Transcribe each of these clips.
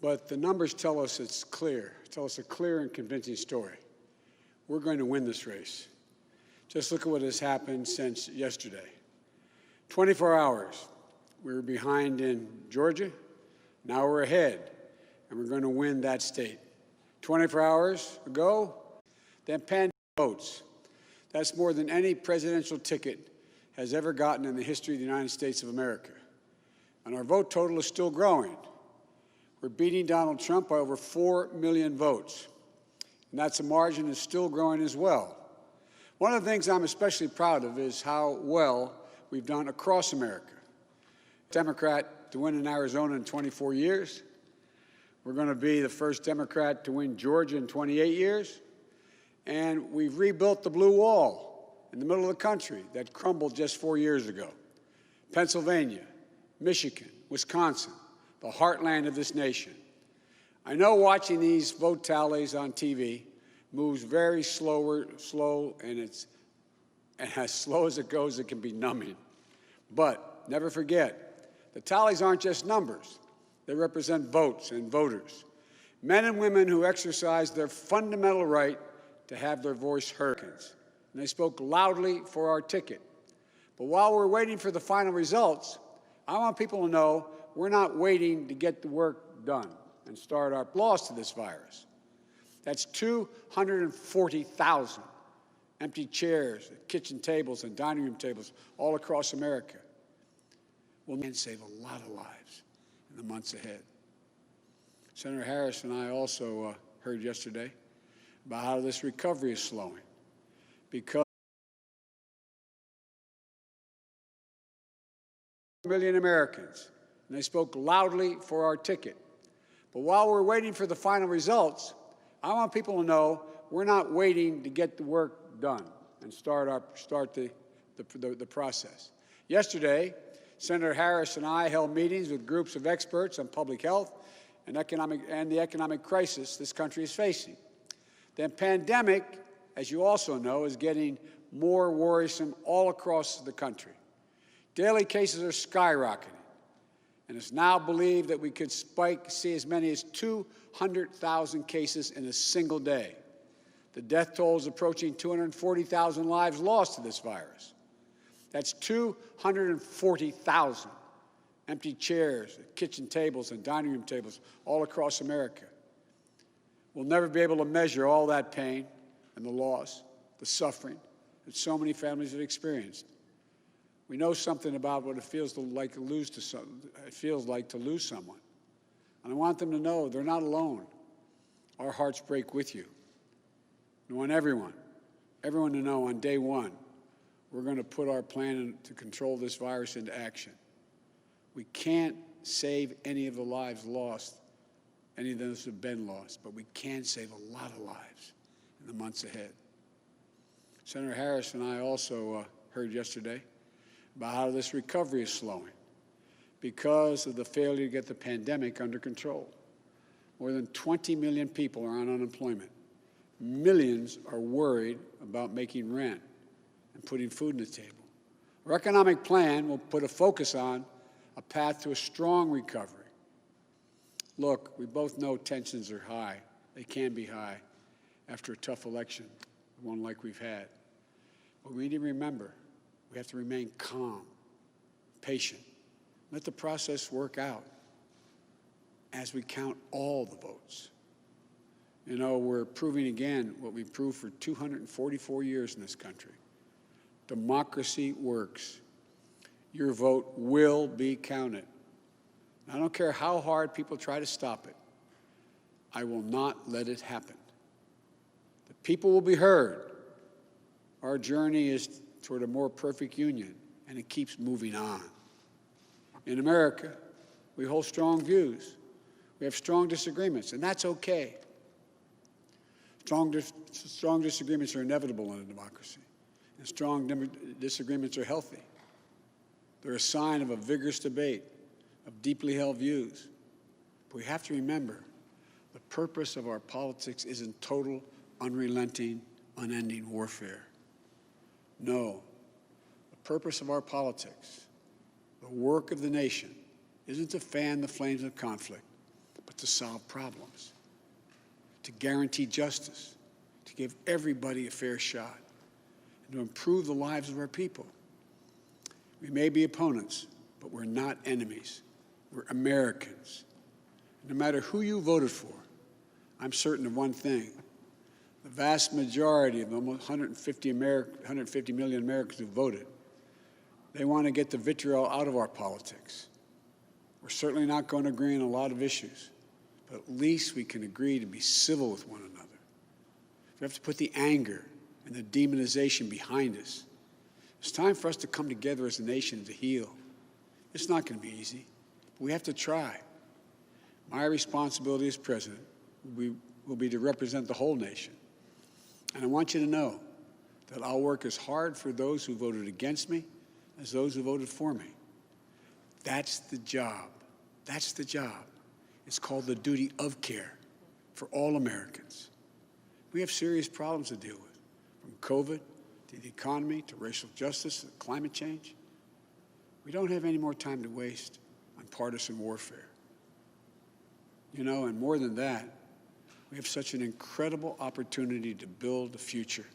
But the numbers tell us it's clear, tell us a clear and convincing story. We're going to win this race. Just look at what has happened since yesterday. 24 hours, we were behind in Georgia. Now we're ahead, and we're going to win that state. 24 hours ago, then pandemic votes. That's more than any presidential ticket has ever gotten in the history of the United States of America. And our vote total is still growing. We're beating Donald Trump by over 4 million votes. And that's a margin that's still growing as well. One of the things I'm especially proud of is how well we've done across America. Democrat to win in Arizona in 24 years. We're going to be the first Democrat to win Georgia in 28 years. And we've rebuilt the blue wall in the middle of the country that crumbled just 4 years ago. Pennsylvania, Michigan, Wisconsin, the heartland of this nation. I know watching these vote tallies on TV moves very slow, and as slow as it goes, it can be numbing. But never forget, the tallies aren't just numbers. They represent votes and voters, men and women who exercise their fundamental right to have their voice heard. And they spoke loudly for our ticket. But while we're waiting for the final results, I want people to know we're not waiting to get the work done and start our loss to this virus. That's 240,000 empty chairs, kitchen tables, and dining room tables all across America. We'll save a lot of lives in the months ahead. Senator Harris and I also heard yesterday about how this recovery is slowing because million Americans, and they spoke loudly for our ticket. But while we're waiting for the final results, I want people to know we're not waiting to get the work done and start the process. Yesterday, Senator Harris and I held meetings with groups of experts on public health and the economic crisis this country is facing. The pandemic, as you also know, is getting more worrisome all across the country. Daily cases are skyrocketing, and it's now believed that we could see as many as 200,000 cases in a single day. The death toll is approaching 240,000 lives lost to this virus. That's 240,000 empty chairs, kitchen tables, and dining room tables all across America. We'll never be able to measure all that pain and the loss, the suffering that so many families have experienced. We know something about what it feels like to lose someone. And I want them to know they're not alone. Our hearts break with you. I want everyone to know on day one, we're going to put our plan to control this virus into action. We can't save any of the lives lost, any of those who have been lost, but we can save a lot of lives in the months ahead. Senator Harris and I also heard yesterday about how this recovery is slowing because of the failure to get the pandemic under control. More than 20 million people are on unemployment. Millions are worried about making rent and putting food on the table. Our economic plan will put a focus on a path to a strong recovery. Look, we both know tensions are high. They can be high after a tough election, one like we've had. But we need to remember, we have to remain calm, patient. Let the process work out as we count all the votes. You know, we're proving again what we've proved for 244 years in this country. Democracy works. Your vote will be counted. I don't care how hard people try to stop it. I will not let it happen. The people will be heard. Our journey is toward a more perfect union, and it keeps moving on. In America, we hold strong views. We have strong disagreements, and that's okay. Strong disagreements are inevitable in a democracy, and strong disagreements are healthy. They're a sign of a vigorous debate, of deeply held views. But we have to remember, the purpose of our politics isn't total, unrelenting, unending warfare. No, the purpose of our politics, the work of the nation, isn't to fan the flames of conflict, but to solve problems, to guarantee justice, to give everybody a fair shot, and to improve the lives of our people. We may be opponents, but we're not enemies. We're Americans. No matter who you voted for, I'm certain of one thing. The vast majority of almost 150 million Americans who voted, they want to get the vitriol out of our politics. We're certainly not going to agree on a lot of issues, but at least we can agree to be civil with one another. We have to put the anger and the demonization behind us. It's time for us to come together as a nation to heal. It's not going to be easy, but we have to try. My responsibility as president will be to represent the whole nation. And I want you to know that I'll work as hard for those who voted against me as those who voted for me. That's the job. That's the job. It's called the duty of care for all Americans. We have serious problems to deal with, from COVID to the economy to racial justice and climate change. We don't have any more time to waste on partisan warfare. You know, and more than that, we have such an incredible opportunity to build the future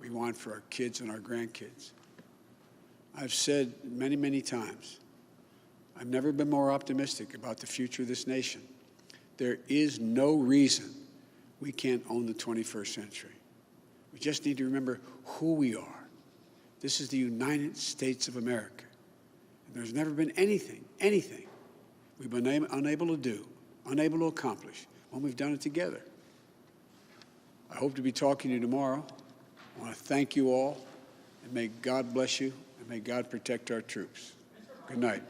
we want for our kids and our grandkids. I've said many, many times, I've never been more optimistic about the future of this nation. There is no reason we can't own the 21st century. We just need to remember who we are. This is the United States of America. And there's never been anything we've been unable to do, unable to accomplish when we've done it together. I hope to be talking to you tomorrow. I want to thank you all, and may God bless you, and may God protect our troops. Good night.